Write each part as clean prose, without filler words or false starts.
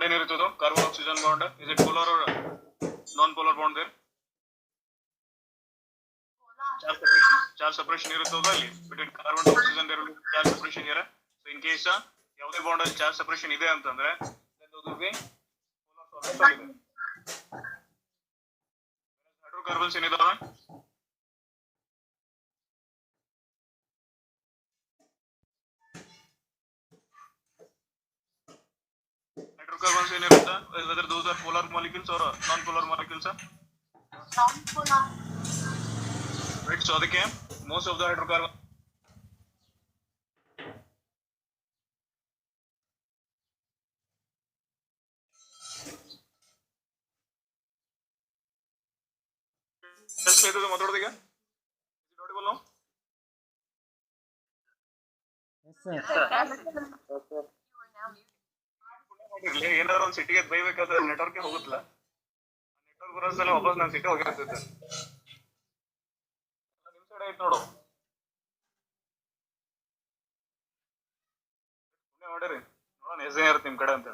bond ಏನಿರುತ್ತದು carbon oxygen bond is it polar or non polar bond there charge separation ಇರುತ್ತದ ಅಲ್ಲಿ between carbon and oxygen there will be charge separation here so in case ಯಾವುದೇ bond ಅಲ್ಲಿ charge separation ಇದೆ ಅಂತಂದ್ರೆ then those will be polar solid hydrocarbons ಏನಿದಾವೆ hydrocarbons ಏನಿರುತ್ತೆ whether those are polar molecules or non polar molecules non-polar right so ಅದಕ್ಕೆ most of the hydrocarbons just ಇದು ಮಾತಾಡೋದೀಗ audible no yes sir ಏನಾದ್ರು ಒಂದು ಸಿಟಿಗೆ ಬೈಬೇಕಾದ್ರೆ network ಹೋಗುತ್ತಲ್ಲ network ಬರೋಸಲ ವಾಪಸ್ ನಾನು city ಹೋಗಿರ್ತಿದ್ದೆ ನಿಮ್ side ಐತ್ ನೋಡು ಸುಮ್ಮನೆ ನೋಡಿರಿ ನೋಡೋಣ ಎಷ್ಟೇ ಇರುತ್ತೆ ನಿಮ್ ಕಡೆ ಅಂತ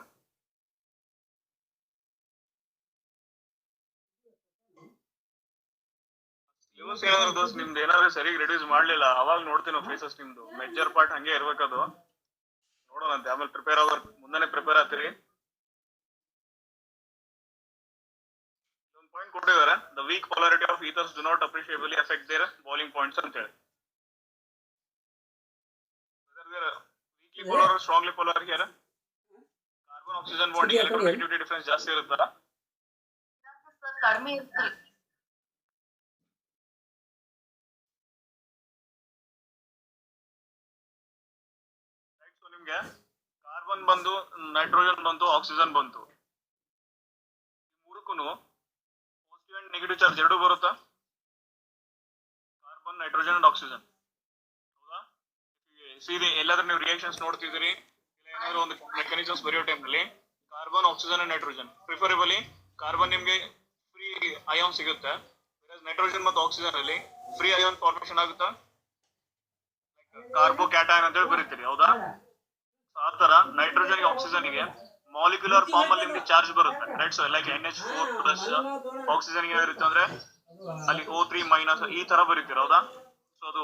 ಸಿಲೆಬಸ್ ಏನಾದ್ರು ದೋಸ್ತ್ ನಿಮ್ದು ಏನಾದ್ರು ಸರಿಯಾಗಿ ರಿಡ್ಯೂಸ್ ಮಾಡ್ಲಿಲ್ಲ ಅವಾಗ ನೋಡ್ತೀನಿ ಫೇಸಸ್ ನಿಮ್ದು ಮೇಜರ್ ಪಾರ್ಟ್ ಹಂಗೆ ಇರ್ಬೇಕದು ನೋಡೋಣಂತೆ ಆಮೇಲೆ ಪ್ರಿಪೇರ್ ಆಗೋರ್ ಮುಂದಾನೆ ಪ್ರಿಪೇರ್ ಆಗ್ತೀರಿ ಒಂದು ಪಾಯಿಂಟ್ ಕೊಟ್ಟಿದ್ದಾರೆ the weak polarity of ethers do not appreciably affect their boiling points ಅಂತ ಹೇಳಿ weakly polar or strongly polar here carbon oxygen bond electronegativity difference ಜಾಸ್ತಿ ಇರುತ್ತಾ ಕಡಿಮೆ ಇರುತ್ತೆ ರೈಟ್ ಸೊ ನಿಮಗೆ ಕಾರ್ಬನ್ ಬಂದು ನೈಟ್ರೋಜನ್ ಬಂತು ಆಕ್ಸಿಜನ್ ಬಂತು ಈ ಮೂರಕ್ಕೂನು ಪಾಸಿಟಿವ್ ಅಂಡ್ ನೆಗೆಟಿವ್ ಚಾರ್ಜ್ ಎರಡು ಬರುತ್ತಾ ಕಾರ್ಬನ್ ನೈಟ್ರೋಜನ್ ಅಂಡ್ ಆಕ್ಸಿಜನ್ ಹೌದಾ ಸೀದೆ ಎಲ್ಲಾದ್ರೂ ನೀವು ರಿಯಾಕ್ಷನ್ಸ್ ನೋಡ್ತಿದ್ದೀರಿ ಇಲ್ಲ ಏನಾದ್ರು ಒಂದು ಮೆಕ್ಯಾನಿಸಮ್ಸ್ ಬರೆಯೋ ಟೈಮ್ನಲ್ಲಿ carbon oxygen and nitrogen preferably carbon ನಿಮಗೆ ಫ್ರೀ ಅಯಾನ್ ಸಿಗುತ್ತೆ ನೈಟ್ರೋಜನ್ ಮತ್ತು ಆಕ್ಸಿಜನ್ ಅಲ್ಲಿ ಫ್ರೀ ಅಯಾನ್ ಫಾರ್ಮೇಶನ್ ಆಗುತ್ತಾ ಕಾರ್ಬೋ ಕ್ಯಾಟಯನ್ ಅಂತ ಹೇಳಿ ಬರೀತೀರಿ ಹೌದಾ ಆ ತರ ನೈಟ್ರೋಜನ್ ಆಕ್ಸಿಜನ್ ಗೆ ಮಾಲಿಕ್ಯುಲರ್ ಫಾರ್ಮ್ ಅಲ್ಲಿ ನಿಮ್ಗೆ ಚಾರ್ಜ್ ಬರುತ್ತೆ right so like NH4 plus oxygen ಗೆ ಏನಿರುತ್ತೆ ಅಂದ್ರೆ ಅಲ್ಲಿ O3 ಮೈನಸ್ ಈ ತರ ಬರೀತೀರ ಹೌದಾ ಸೊ ಅದು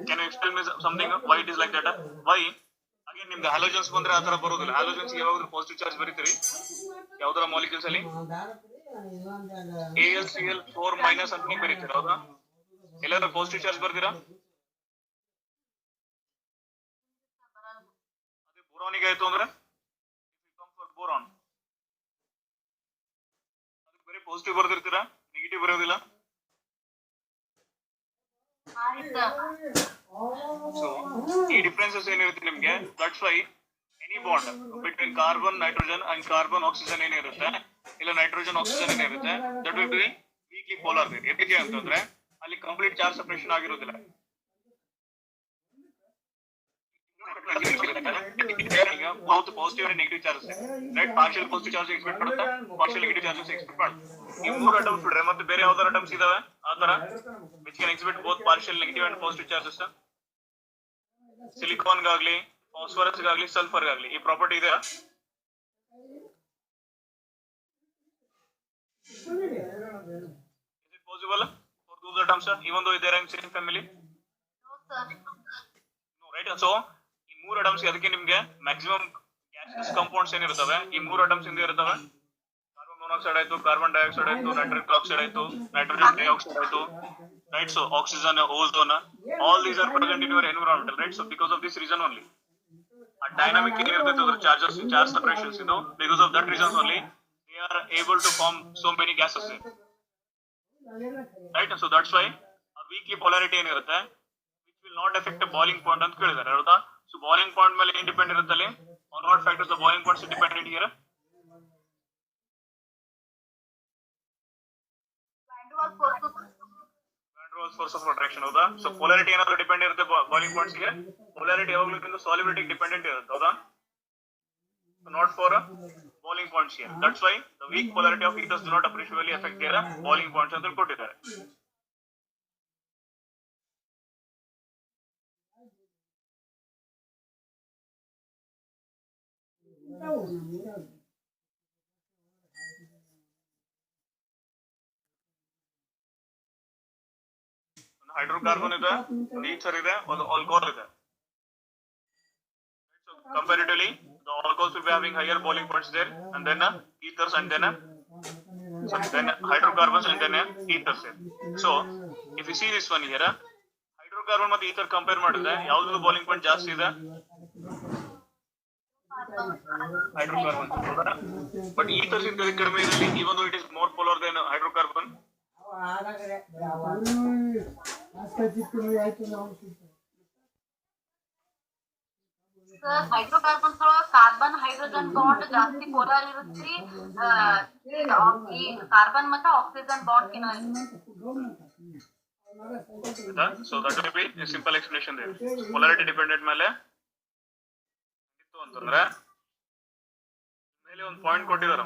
can you explain me something why it is like that why again ನಿಮ್ಗೆ ಹ್ಯಾಲೋಜನ್ಸ್ ಬಂದ್ರೆ ಆ ತರ ಬರೋದಿಲ್ಲ ಹ್ಯಾಲೋಜನ್ಸ್ ಯಾವಾಗಲೂ ಪಾಸಿಟಿವ್ ಚಾರ್ಜ್ ಬರೀತೀರಿ ಯಾವ್ದರ ಮಾಲಿಕ್ಯೂಲ್ಸ್ ಅಲ್ಲಿ AlCl4 ಮೈನಸ್ ಅಂತ ನೀವು ಬರೀತೀರ ಹೌದಾ ಎಲ್ಲಾದ್ರೂ ಪಾಸಿಟಿವ್ ಚಾರ್ಜ್ ಬರ್ತೀರಾ ಅದೇ ಬೋರಾನಿಗೆ ಆಯ್ತು ಅಂದ್ರೆ ಬೋರಾನ್ ಅದಕ್ಕೆ ಬರೀ ಪಾಸಿಟಿವ್ ಬರ್ದಿರ್ತೀರಾ ನೆಗೆಟಿವ್ ಬರೋದಿಲ್ಲ ಸೊ ಈ ಡಿಫರೆನ್ಸಸ್ ಏನಿರುತ್ತೆ ನಿಮ್ಗೆ that's why any bond between carbon nitrogen and carbon oxygen ಏನಿರುತ್ತೆ ಇಲ್ಲ ನೈಟ್ರೋಜನ್ ಆಕ್ಸಿಜನ್ ಏನಿರುತ್ತೆ that will be weekly polar ಎದಕ್ಕೆ ಅಂತಂದ್ರೆ ಅಲ್ಲಿ ಕಂಪ್ಲೀಟ್ ಚಾರ್ಜ್ ಸೆಪರೇಷನ್ ಆಗಿರೋದಿಲ್ಲ both positive and negative charges right partial positive charge expect ಮಾಡುತ್ತಾ partial negative charges expect ಮಾಡುತ್ತೆ ಈ ಮೂರು ಅಟಮ್ಸ್ ಬಿಟ್ರೆ ಮತ್ತೆ ಬೇರೆ ಯಾವ್ದಾರ ಅಟಮ್ಸ್ ಇದಾವೆ ಆ ತರ which can exhibit both partial negative and positive charges silicon ಗಾಗ್ಲಿ ಫಾಸ್ಫರಸ್ ಗಾಗ್ಲಿ ಸಲ್ಫರ್ ಗಾಗ್ಲಿ ಈ ಪ್ರಾಪರ್ಟಿ ಇದೆ is it possible for those atoms even though they are in same family no right so ಮೂರು ಅಟಮ್ಸ್ ಅದಕ್ಕೆ ನಿಮ್ಗೆ ಮ್ಯಾಕ್ಸಿಮಮ್ ಗ್ಯಾಸಸ್ ಕಾಂಪೌಂಡ್ಸ್ ಏನಿರ್ತವೆ ಈ ಮೂರು ಅಟಮ್ಸ್ ಇಂದ ಇರ್ತವೆ ಕಾರ್ಬನ್ ಮೊನಾಕ್ಸೈಡ್ ಆಯ್ತು ಕಾರ್ಬನ್ ಡೈಆಕ್ಸೈಡ್ ಆಯ್ತು ನೈಟ್ರಿಕ್ ಆಕ್ಸೈಡ್ ಆಯ್ತು ನೈಟ್ರೋಜನ್ ಡೈಆಕ್ಸೈಡ್ ಆಯ್ತು right so oxygen ozone all these are present in your environment right so because of this reason only ಆ ಡೈನಾಮಿಕ್ ಏನಿರ್ತೈತೆ ಅದ್ರ ಚಾರ್ಜ್ ಸೆಪರೇಷನ್ಸ್ ಇದು because of that reasons only they are able to form so many gases right so that's why weakly polarity ಏನಿರುತ್ತೆ which will not affect boiling point ಅಂತ ಕೇಳಿದ್ದಾರೆ ಹೌದಾ So boiling point ಮೇಲೆ independent ಇರುತ್ತಲ್ಲಿ on what factors the boiling point is dependent here van der Waals force of attraction ಹೌದಾ so polarity ಏನಾದರೂ depend ಇರುತ್ತೆ boiling points ಗೆ polarity ಯಾವಾಗಲೂ ಇಂದ solubility ಡಿಪೆಂಡೆಂಟ್ ಇರುತ್ತೆ ಹೌದಾ so not for boiling points here that's why the weak polarity of ethers do not appreciably affect their boiling points ಅಂತ ಕೊಟ್ಟಿದ್ದಾರೆ ಹೈಡ್ರೋಕಾರ್ಬನ್ ಇದೆ, ಒಂದು ಈಥರ್ ಇದೆ, ಒಂದು ಆಲ್ಕೋಹಾಲ್ ಇದೆ. So comparatively, the alcohols will be having higher boiling points there, and then ethers, and then hydrocarbons, and then ethers there. So if you see this one here, hydrocarbon ಮತ್ತು ether compare ಮಾಡಿದ್ರೆ ಯಾವ್ದು boiling point ಜಾಸ್ತಿ ಇದೆ? Hydrocarbon. But ethers ಇಂದ ಕಡಿಮೆ ಇದೆ, even though it is more polar than hydrocarbon. Sir ಹೈಡ್ರೋಕಾರ್ಬನ್ಸ್ ಒಳಗ ಕಾರ್ಬನ್ ಹೈಡ್ರೋಜನ್ ಬಾಂಡ್ ಜಾಸ್ತಿ ಪೋಲಾರ್ ಇರುತ್ತೆ, ಈ ಕಾರ್ಬನ್ ಮತ್ತೆ ಆಕ್ಸಿಜನ್ ಬಾಂಡ್ ಕಿನ. So that will be a simple explanation there. Polarity dependent ಮೇಲೆ ಇತ್ತು ಅಂತಂದ್ರೆ ಮೇಲೆ ಒಂದು ಪಾಯಿಂಟ್ ಕೊಟ್ಟಿದ್ದಾರೆ.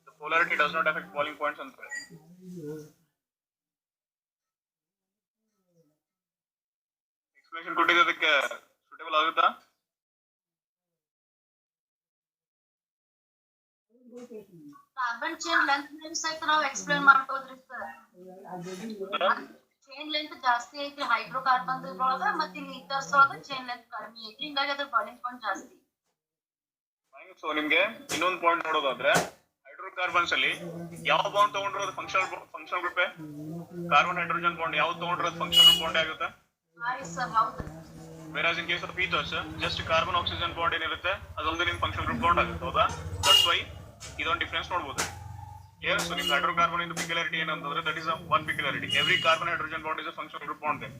The polarity does not affect boiling points ಅಂತ ಎಕ್ಸ್ಪ್ಲನೇಷನ್ ಕೊಟ್ಟಿದ್ದಕ್ಕೆ ಸೂಟೇಬಲ್ ಆಗುತ್ತಾ? ಕಾರ್ಬನ್ ಚೈನ್ ಲೆಂತ್ ಸಹಿತ ನಾವು ಎಕ್ಸ್ಪ್ಲೇನ್ ಮಾಡ್ಬೋದ್ರಿ ಸರ್. ಚೈನ್ ಲೆಂತ್ ಜಾಸ್ತಿ ಐತ್ರಿ ಹೈಡ್ರೋಕಾರ್ಬನ್ ಒಳಗ, ಮತ್ತೆ ಇಲ್ಲಿ ಈಥರ್ಸ್ ಒಳಗ ಚೈನ್ ಲೆಂತ್ ಕಡಿಮೆ ಐತ್ರಿ, ಹಿಂಗಾಗಿ ಅದ್ರ ಬಾಯ್ಲಿಂಗ್ ಪಾಯಿಂಟ್ ಜಾಸ್ತಿ. ಸೊ ನಿಮ್ಗೆ ಇನ್ನೊಂದು ಪಾಯಿಂಟ್ ನೋಡೋದಾದ್ರೆ, ಹೈಡ್ರೋಕಾರ್ಬನ್ಸ್ ಅಲ್ಲಿ ಯಾವ ಬಾಂಡ್ ತಗೊಂಡಿರೋದು functional group? Carbon hydrogen bond ಯಾವ್ದು ತಗೊಂಡಿರೋದು ಫಂಕ್ಷನಲ್ ಗ್ರೂಪ್ ಬಾಂಡ್ ಆಗುತ್ತೆ. Whereas in case of ethers, just carbon oxygen bond ಏನಿರುತ್ತೆ ಅದೊಂದು ನಿಮ್ ಫಂಕ್ಷನಲ್ ಗ್ರೂಪ್ ಬಾಂಡ್ ಆಗುತ್ತೆ, ಹೌದಾ? ದಟ್ಸ್ ವೈ ಇದೊಂದು ಡಿಫರೆನ್ಸ್ ನೋಡಬಹುದು. Yes, so ನಿಮ್ ಹೈಡ್ರೋಕಾರ್ಬನ್ ಇಂದ peculiarity ಏನಂತಂದ್ರೆ that is one peculiarity. Every carbon hydrogen bond is a functional group bond there.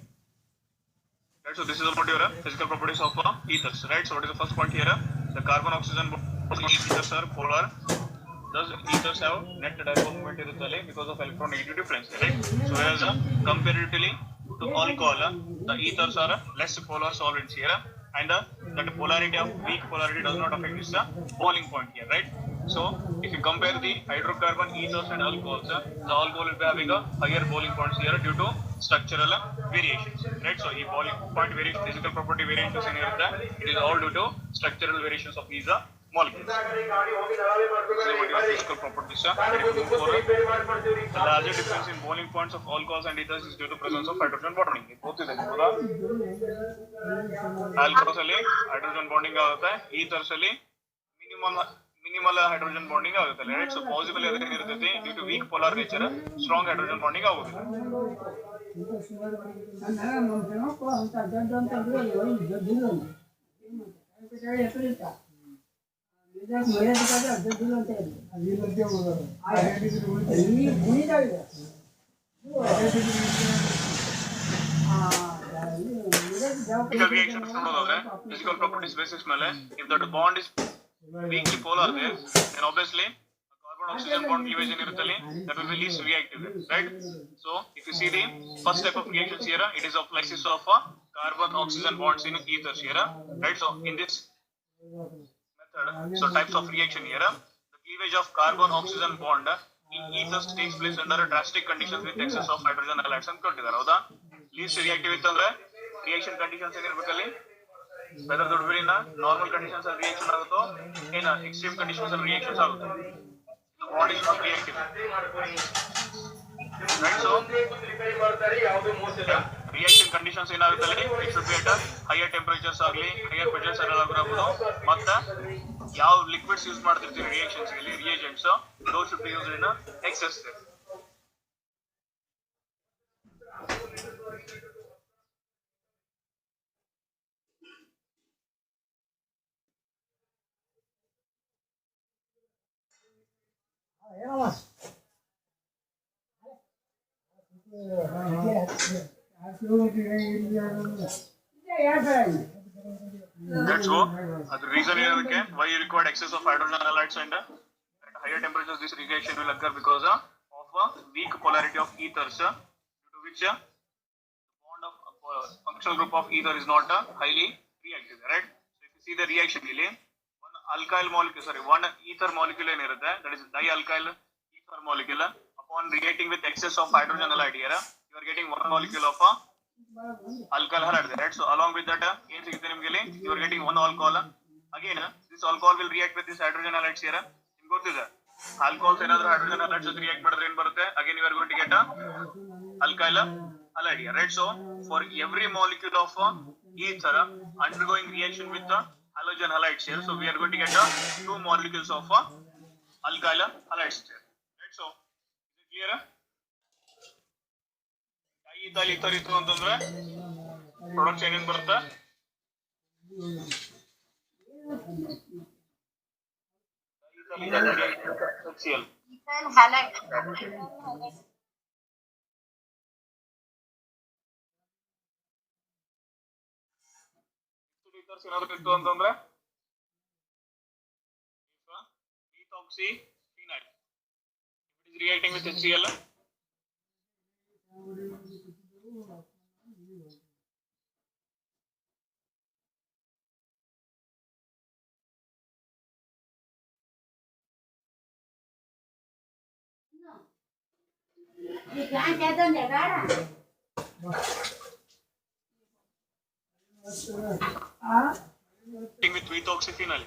Right, so this is about your physical properties of ethers, right? So what is the first point here? The carbon oxygen bond ethers are polar. Thus ethers have net dipole moment iruttale because of electronegative difference, right? So whereas comparatively to alcohol, the ethers are less polar solvents here, and that polarity of weak polarity does not affect this boiling point here, right? So if you compare the hydrocarbon, ethers and alcohols, the alcohol will be having a higher boiling points here due to structural variations, right? So if boiling point variation, physical property variations in here, it is all due to structural variations of these molecules. Physical properties. The larger difference in boiling points of alcohols and ethers is due to presence of hydrogen bonding. Both is alcohols ಅಲ್ಲಿ hydrogen bonding ಆಗುತ್ತೆ, ethers ಅಲ್ಲಿ minimal hydrogen bonding ಆಗುತ್ತೆ, right? So possible ಎದಕ್ಕೆ ಇರ್ತೈತಿ? Due to weak polar nature, strong hydrogen bonding ಆಗೋದಿಲ್ಲ. Reactions ನೋಡೋದಾದ್ರೆ physical properties basis ಮೇಲೆ, if that bond is weakly polar there, then obviously carbon oxygen bond cleavage iruttale, that will be least reactive, right? So if you see the first type of reactions here, it is of lysis of carbon oxygen bonds in ethers here, right? So in this method, so types of reaction here, the cleavage of carbon oxygen bond in ethers takes place under drastic conditions with excess of hydrogen halides ಅಂತ ಕೊಟ್ಟಿದ್ದಾರೆ, ಹೌದಾ? least reactive ಇತ್ತಂದ್ರೆ reaction conditions ಏನಿರಬೇಕಲ್ಲಿ, whether that will be in normal conditions ಅಲ್ಲಿ reaction ಆಗುತ್ತೋ in extreme conditions ಅಲ್ಲಿ reactions ಆಗುತ್ತೋ, bond is not reactive, right? So reaction conditions ಏನಾಗುತ್ತಲ್ಲಿ, it should be at higher temperatures ಆಗಲಿ higher pressures ಆಗಬಹುದು, ಮತ್ತೆ ಯಾವ liquids use ಮಾಡ್ತಿರ್ತೀವಿ reactions ಗೆ reagents, those should be used in excess. Let's go. The reason ಏನಕ್ಕೆ why you required excess of hydrogen halides and at higher temperatures this reaction will occur because of weak polarity of ethers, due to which the bond of functional group of ether is not highly reactive, right? So if you see the reaction ಇಲ್ಲಿ one alkyl molecule, one ether molecule ಏನಿರುತ್ತೆ, that is dialkyl ether molecule, upon reacting with excess of hydrogen halide here, you are getting one molecule of alkyl halide, right? So along with that ಏನು ಸಿಗುತ್ತೆ ನಿಮಗೆ ಇಲ್ಲಿ, you are getting one alcohol. Again this alcohol will react with this hydrogen halides here, ನಿಮಗೆ ಗೊತ್ತಿದೆ alcohols ಏನಾದ್ರು hydrogen ಹಲೈಡ್ ಜೊತೆ react ಮಾಡಿದ್ರೆ ಏನ್ ಬರುತ್ತೆ? Again you are going to get alkyl halide here, right? So for every molecule of ether undergoing reaction with the halogen halides here, so we are going to get two molecules of alkyl halides here, right? So is it clear? Diethyl ether ಇತ್ತು ಅಂತಂದ್ರೆ products ಏನೇನ್ ಬರುತ್ತೆ? HCl ethyl halide. Ethers ಏನಾದ್ರು ಇತ್ತು ಅಂತಂದ್ರೆ methoxyphenyl, it is reacting with HCl. Reacting with methoxyphenyl.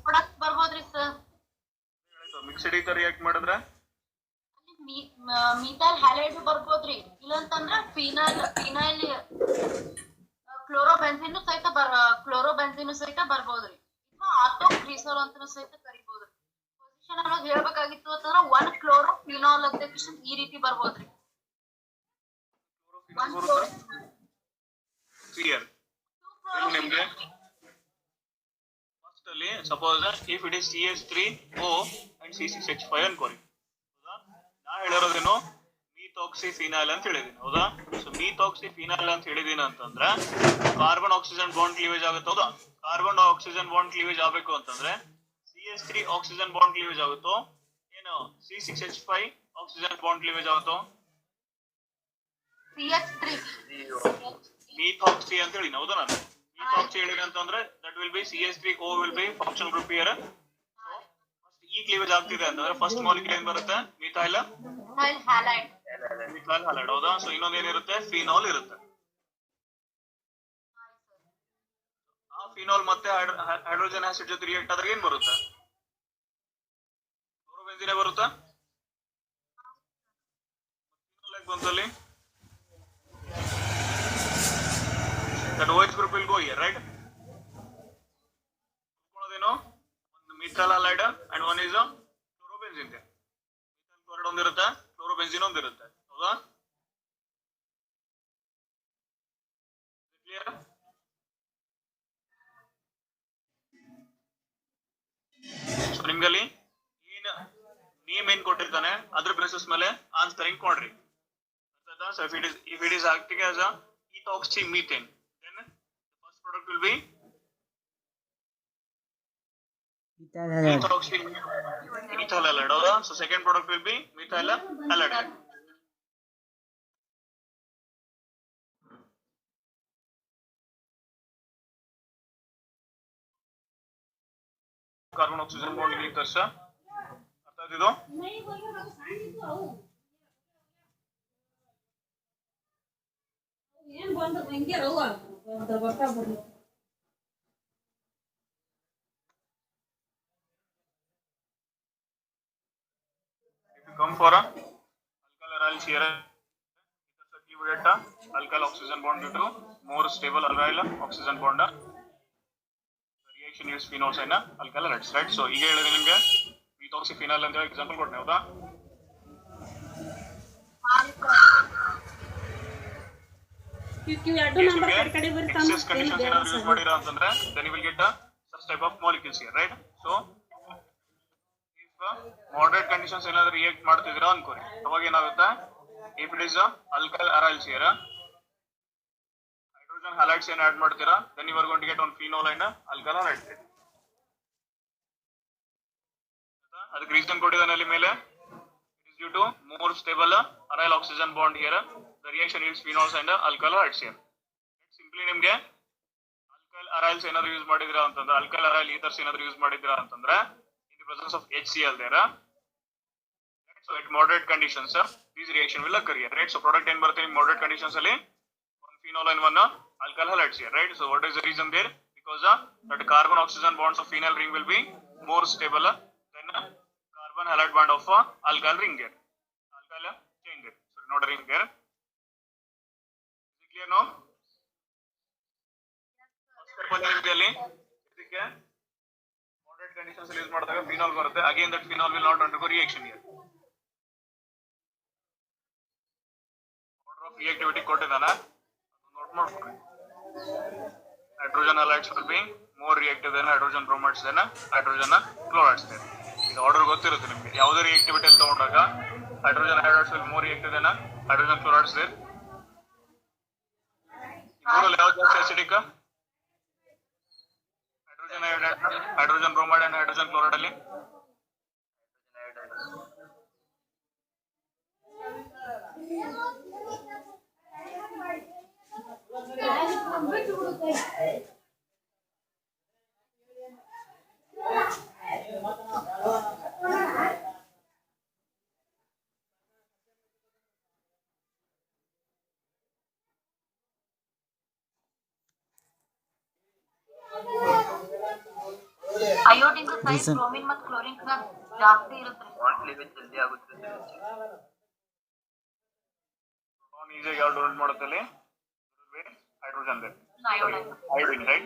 Product ಬರ್ಬೋದ್ರಿ sir. Mixed ether react ಮಾಡಿದ್ರೆ methyl halide ಬರ್ಬೋದ್ರಿ, ಇಲ್ಲಂತಂದ್ರ ಫಿನೈಲ್ ಕ್ಲೋರೋಬೆನ್ಸಿನ್ ಸಹಿತ ಬರ್ಬೋದ್ರಿ, ಅಥವಾ ಆಟೋಕ್ರಿಸೋಲ್ ಅಂತಾನು ಸಹಿತ ಕರಿಬೋದ್ರಿ. ಪೊಸಿಷನ್ ಅನ್ನೋದು ಹೇಳ್ಬೇಕಾಗಿತ್ತು ಅಂತಂದ್ರ 1 ಕ್ಲೋರೋಫಿನಾಲ್ ಅಂತ ಈ ರೀತಿ ಬರ್ಬೋದ್ರಿ. ಕ್ಲಿಯರ್ ನಿಮ್ಗೆ? ಫಸ್ಟ್ ಅಲ್ಲಿ suppose if it is CH3O and C6H5 ಅನ್ಕೊಳ್ಳಿ, ಹೌದಾ? ನಾ ಹೇಳಿರೋದೇನು methoxyphenyl ಅಂತ ಹೇಳಿದೀನಿ, ಹೌದಾ? ಸೊ methoxyphenyl ಅಂತ ಹೇಳಿದೀನಿ ಅಂತಂದ್ರೆ ಕಾರ್ಬನ್ ಆಕ್ಸಿಜನ್ ಬಾಂಡ್ ಕ್ಲೀವೇಜ್ ಆಗುತ್ತೆ, ಹೌದಾ? ಕಾರ್ಬನ್ ಆಕ್ಸಿಜನ್ ಬಾಂಡ್ ಕ್ಲೀವೇಜ್ ಆಗಬೇಕು ಅಂತಂದ್ರೆ CH3 ಆಕ್ಸಿಜನ್ ಬಾಂಡ್ ಕ್ಲೀವೇಜ್ ಆಗುತ್ತೋ ಏನು C6H5 ಆಕ್ಸಿಜನ್ ಬಾಂಡ್ ಕ್ಲೀವೇಜ್ ಆಗುತ್ತೋ? CH3 methoxy ಅಂತ ಹೇಳಿ, ಹೌದಾ? ನಾನು methoxy ಹೇಳಿದೆ ಅಂತಂದ್ರೆ that will be CH3O will be functional group here. So first ಈ ಕ್ಲೀವೇಜ್ ಆಗ್ತಿದೆ ಅಂತಂದ್ರೆ ಫಸ್ಟ್ ಮಾಲಿಕ್ಯೂಲ್ ಏನ್ ಬರುತ್ತೆ? Methyl halide. ಹೌದಾ? ಸೊ ಇನ್ನೊಂದು ಏನಿರುತ್ತೆ? ಫಿನಾಲ್ ಇರುತ್ತೆ. ಆ ಫಿನಾಲ್ ಮತ್ತೆ ಹೈಡ್ರೋಜನ್ ಆಸಿಡ್ ಜೊತೆ ರಿಯಾಕ್ಟ್ ಆದಾಗ ಏನ್ ಬರುತ್ತೆ? ಕ್ಲೋರೋಬೆನ್ಸಿನ್ ಬರುತ್ತಾ? ಫಿನಾಲ್ ಯಾಕೆ ಬಂತಲ್ಲಿ? that OH group will go here, right? ಒಂದು methyl halide and one is chlorobenzene. Methyl chloride ಒಂದಿರುತ್ತೆ, ಕ್ಲೋರೋಬೆನ್ಸಿನ್ ಒಂದಿರುತ್ತೆ, ಹೌದಾ? ಕ್ಲಿಯರ್? ಸೊ ನಿಮ್ಗಲ್ಲಿ ನೇಮ್ ಏನ್ ಕೊಟ್ಟಿರ್ತಾನೆ ಅದ್ರ ಬೇಸಿಸ್ ಮೇಲೆ ಆನ್ಸರಿಂಗ್ ಕೊಡ್ರಿ. So if it is acting as a ethoxymethane, then the first product will be ethyl halide, howda? So second product will be methyl halide. Carbon oxygen bond ಗೆ ತರ್ಸ ಅರ್ಥ ಆಯ್ತಿದು? ಏನ್ ಬಂದ ಹೆಂಗೆ ರವ್ವ ಬರ್ತಾ ಬರ್ಲಿ. If you come for a alkyl aryls here, it's a cleaved alkyl oxygen bond due to more stable aryl oxygen bond. The reaction is phenols and alkyl aryls, right? So ಈಗ ಹೇಳಿದ್ರೆ ನಿಮಗೆ methoxyphenyl ಅಂತ example ಕೊಡ್ತೀನಿ, ಹೌದಾ? Excess conditions ಏನಾದ್ರು use ಮಾಡಿರ ಅಂತಂದ್ರೆ then you will get such type of molecules here, right? So if moderate conditions ಏನಾದ್ರು ರಿಯಾಕ್ಟ್ ಮಾಡ್ತಿದ್ದೀರಾ ಅನ್ಕೋರಿ, ಅವಾಗ ಏನಾಗುತ್ತೆ? if it is alkyl aryls here, hydrogen halides ಏನ್ ಆಡ್ ಮಾಡ್ತೀರಾ, then you are going to get one phenol and alkyl halide. ಅದಕ್ಕೆ reason ಕೊಟ್ಟಿದ್ದಾನೆ ಅಲ್ಲಿ ಮೇಲೆ, it is due to more stable aryl oxygen bond here, the reaction yields phenols and alkyl halides here. Simply ನಿಮ್ಗೆ alkyl aryls ಏನಾದ್ರು use ಮಾಡಿದ್ರಾ ಅಂತಂದ್ರೆ, alkyl aryl ethers ಏನಾದ್ರು use ಮಾಡಿದ್ರಾ ಅಂತಂದ್ರೆ in the presence of HCl there, so at moderate conditions this reaction will occur here, right? So product ಏನ್ ಬರುತ್ತೆ ನಿಮ್ moderate conditions ಅಲ್ಲಿ? one phenol and one alkyl halides here, right? So what is the reason there? Because that carbon oxygen bonds of phenyl ring will be more stable than carbon halide bond of alkyl ring there. Alkyl chain there. Sorry, not a ring there. Is it clear now? First step ಅಲ್ಲಿ ಇದಕ್ಕೆ moderate conditions use ಮಾಡಿದಾಗ phenol ಬರುತ್ತೆ. Again that phenol will not undergo reaction here. Order of reactivity ಕೊಟ್ಟಿದ್ದಾನೆ. Note ಮಾಡ್ಕೊಳ್ಳಿ. Hydrogen halides will be more reactive than hydrogen bromides than hydrogen chlorides there. ಇದು order ಗೊತ್ತಿರುತ್ತೆ ನಿಮಗೆ. ಯಾವುದೇ ರಿಯಾಕ್ಟಿವಿಟಿ ಅಲ್ಲಿ ತಗೊಂಡಾಗ hydrogen halides will more reactive than hydrogen chlorides there. ಮೂರಲ್ಲಿ ಯಾವ್ದು ಜಾಸ್ತಿ acidic? Hydrogen iodide, hydrogen bromide and hydrogen chloride ಅಲ್ಲಿ ಅಯೋಡಿನ್ ಸೈಜ್ ಬ್ರೋಮಿನ್ ಮತ್ತು ಕ್ಲೋರಿನ್ ಜಾಸ್ತಿ ಇರುತ್ತೆ. ಜಲ್ದಿ ಆಗುತ್ತೆ. ಈಸಿಯಾಗಿ ಯಾವ್ದು ಡೊನೇಟ್ ಮಾಡುತ್ತಲ್ಲಿ hydrogen there. Iodine, right?